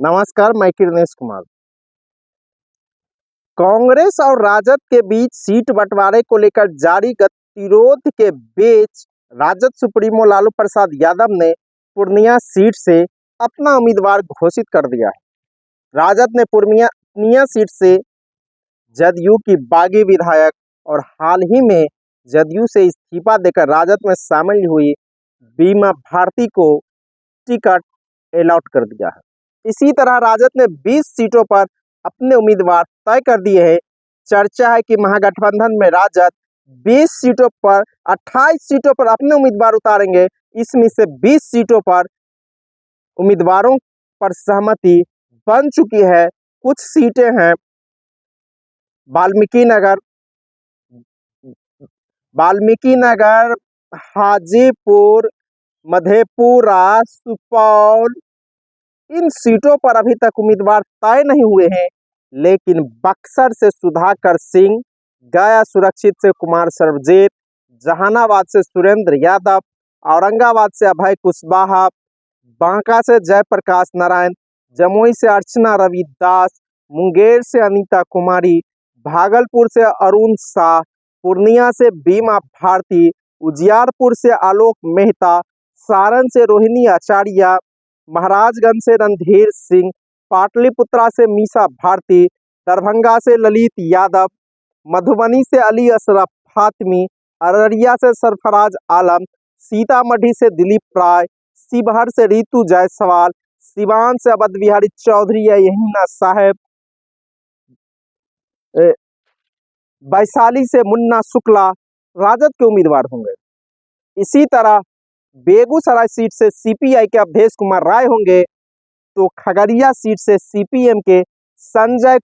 नमस्कार, मैं किरणेश कुमार। कांग्रेस और राजद के बीच सीट बंटवारे को लेकर जारी गतिरोध के बीच राजद सुप्रीमो लालू प्रसाद यादव ने पूर्णिया सीट से अपना उम्मीदवार घोषित कर दिया है। राजद ने पूर्णिया सीट से जदयू की बागी विधायक और हाल ही में जदयू से इस्तीफा देकर राजद में शामिल हुई बीमा भारती को टिकट अलॉट कर दिया है। इसी तरह राजद ने 20 सीटों पर अपने उम्मीदवार तय कर दिए हैं। चर्चा है कि महागठबंधन में राजद 20 सीटों पर 28 सीटों पर अपने उम्मीदवार उतारेंगे। इसमें से 20 सीटों पर उम्मीदवारों पर सहमति बन चुकी है। कुछ सीटें हैं वाल्मीकि नगर, हाजीपुर, मधेपुरा, सुपौल। इन सीटों पर अभी तक उम्मीदवार तय नहीं हुए हैं, लेकिन बक्सर से सुधाकर सिंह, गया सुरक्षित से कुमार सर्वजीत, जहानाबाद से सुरेंद्र यादव, औरंगाबाद से अभय कुशवाहा, बांका से जयप्रकाश नारायण, जमुई से अर्चना रविदास, मुंगेर से अनीता कुमारी, भागलपुर से अरुण शाह, पूर्णिया से बीमा भारती, उजियारपुर से आलोक मेहता, सारण से रोहिणी आचार्य, महाराजगंज से रणधीर सिंह, पाटलिपुत्रा से मीसा भारती, दरभंगा से ललित यादव, मधुबनी से अली अशरफ फातमी, अररिया से सरफराज आलम, सीतामढ़ी से दिलीप राय, शिवहर से रितु जायसवाल, सिवान से अवध बिहारी चौधरी या यहीना साहेब, वैशाली से मुन्ना शुक्ला राजद के उम्मीदवार होंगे। इसी तरह बेगूसराय सीट से सीपीआई के अवधेश कुमार राय होंगे, तो खगड़िया सीट से सीपीएम के संजय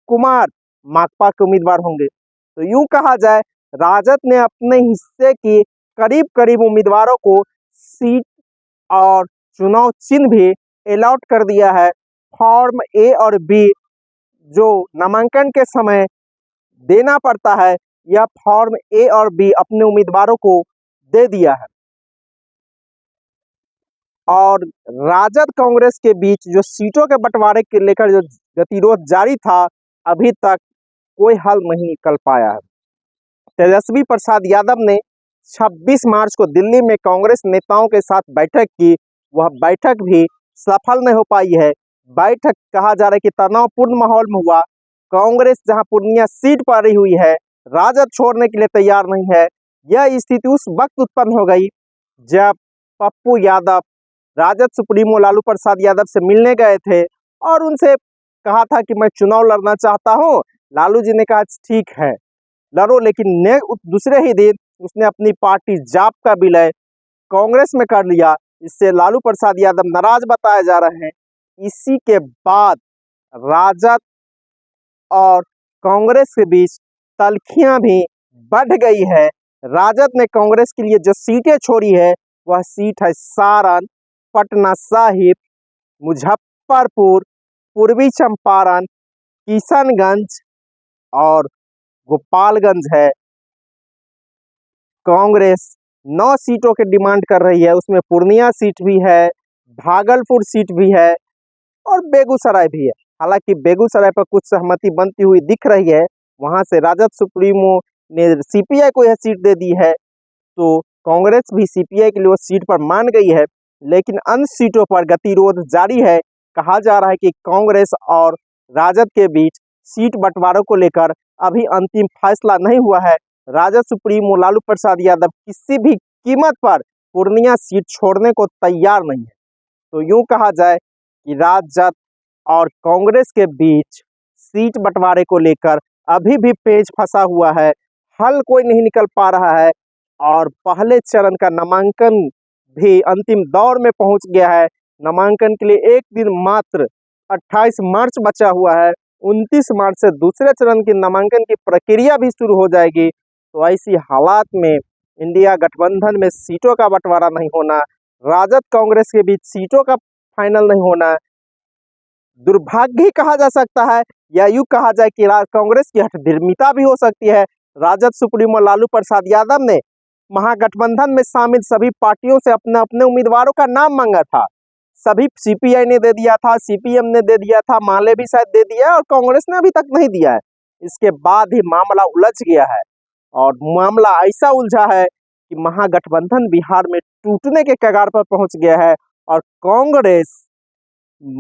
कुमार माकपा के उम्मीदवार होंगे। तो यूं कहा जाए, राजद ने अपने हिस्से की करीब करीब उम्मीदवारों को सीट और चुनाव चिन्ह भी अलॉट कर दिया है। फॉर्म ए और बी जो नामांकन के समय देना पड़ता है, यह फॉर्म ए और बी अपने उम्मीदवारों को दे दिया है। और राजद कांग्रेस के बीच जो सीटों के बंटवारे के लेकर जो गतिरोध जारी था, अभी तक कोई हल नहीं निकल पाया है। तेजस्वी प्रसाद यादव ने 26 मार्च को दिल्ली में कांग्रेस नेताओं के साथ बैठक की। वह बैठक भी सफल नहीं हो पाई है। बैठक कहा जा रहा है कि तनावपूर्ण माहौल में हुआ। कांग्रेस जहां पूर्णिया सीट पा रही हुई है, राजद छोड़ने के लिए तैयार नहीं है। यह स्थिति उस वक्त उत्पन्न हो गई जब पप्पू यादव राजद सुप्रीमो लालू प्रसाद यादव से मिलने गए थे और उनसे कहा था कि मैं चुनाव लड़ना चाहता हूं। लालू जी ने कहा ठीक है लड़ो, लेकिन दूसरे ही दिन उसने अपनी पार्टी जाप का विलय कांग्रेस में कर लिया। इससे लालू प्रसाद यादव नाराज बताए जा रहे हैं। इसी के बाद राजद और कांग्रेस के बीच तल्खियां भी बढ़ गई है। राजद ने कांग्रेस के लिए जो सीटें छोड़ी है, वह सीट है सारण, पटना साहिब, मुजफ्फरपुर, पूर्वी चंपारण, किशनगंज और गोपालगंज है। कांग्रेस 9 सीटों की डिमांड कर रही है, उसमें पूर्णिया सीट भी है, भागलपुर सीट भी है और बेगूसराय भी है। हालांकि बेगूसराय पर कुछ सहमति बनती हुई दिख रही है, वहां से राजद सुप्रीमो ने सीपीआई को यह सीट दे दी है, तो कांग्रेस भी सीपीआई के लिए वो सीट पर मान गई है। लेकिन अन्य सीटों पर गतिरोध जारी है। कहा जा रहा है कि कांग्रेस और राजद के बीच सीट बंटवारों को लेकर अभी अंतिम फैसला नहीं हुआ है। राजद सुप्रीमो लालू प्रसाद यादव किसी भी कीमत पर पूर्णिया सीट छोड़ने को तैयार नहीं है। तो यूं कहा जाए कि राजद और कांग्रेस के बीच सीट बंटवारे को लेकर अभी भी पेच फंसा हुआ है। हल कोई नहीं निकल पा रहा है और पहले चरण का नामांकन भी अंतिम दौर में पहुंच गया है। नामांकन के लिए एक दिन मात्र 28 मार्च बचा हुआ है। 29 मार्च से दूसरे चरण की नामांकन की प्रक्रिया भी शुरू हो जाएगी। तो ऐसी हालात में इंडिया गठबंधन में सीटों का बंटवारा नहीं होना, राजद कांग्रेस के बीच सीटों का फाइनल नहीं होना दुर्भाग्य ही कहा जा सकता है, या यूं कहा जाए कि कांग्रेस की हठधर्मिता भी हो सकती है। राजद सुप्रीमो लालू प्रसाद यादव ने महागठबंधन में शामिल सभी पार्टियों से अपने अपने उम्मीदवारों का नाम मांगा था, सभी सीपीआई ने दे दिया था, सीपीएम ने दे दिया था, माले भी शायद दे दिया है और कांग्रेस ने अभी तक नहीं दिया है। इसके बाद ही मामला उलझ गया है और मामला ऐसा उलझा है कि महागठबंधन बिहार में टूटने के कगार पर पहुंच गया है और कांग्रेस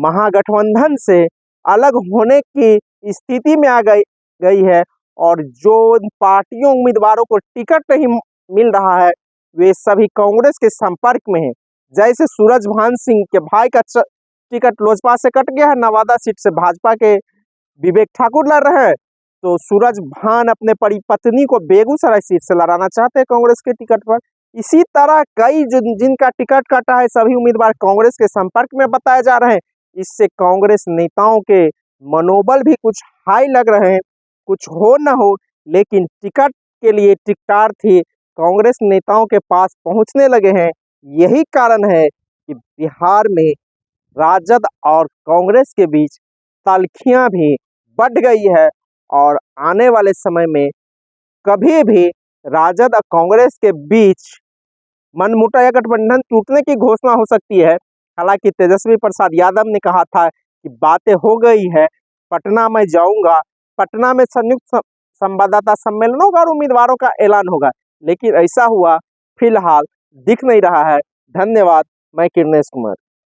महागठबंधन से अलग होने की स्थिति में आ गई है और जो पार्टियों उम्मीदवारों को टिकट नहीं मिल रहा है वे सभी कांग्रेस के संपर्क में है। जैसे सूरजभान सिंह के भाई का टिकट लोजपा से कट गया है, नवादा सीट से भाजपा के विवेक ठाकुर लड़ रहे हैं, तो सूरजभान अपने पत्नी को बेगूसराय सीट से लड़ाना चाहते हैं कांग्रेस के टिकट पर। इसी तरह कई जिनका टिकट कटा है सभी उम्मीदवार कांग्रेस के संपर्क में बताए जा रहे हैं। इससे कांग्रेस नेताओं के मनोबल भी कुछ हाई लग रहे हैं। कुछ हो न हो लेकिन टिकट के लिए टिकटार्थी कांग्रेस नेताओं के पास पहुंचने लगे हैं। यही कारण है कि बिहार में राजद और कांग्रेस के बीच तल्खियां भी बढ़ गई है और आने वाले समय में कभी भी राजद और कांग्रेस के बीच मनमुटा या गठबंधन टूटने की घोषणा हो सकती है। हालांकि तेजस्वी प्रसाद यादव ने कहा था कि बातें हो गई है, पटना में जाऊंगा, पटना में संयुक्त संवाददाता सम्मेलन होगा और उम्मीदवारों का ऐलान होगा, लेकिन ऐसा हुआ फिलहाल दिख नहीं रहा है। धन्यवाद। मैं किरनेश कुमार।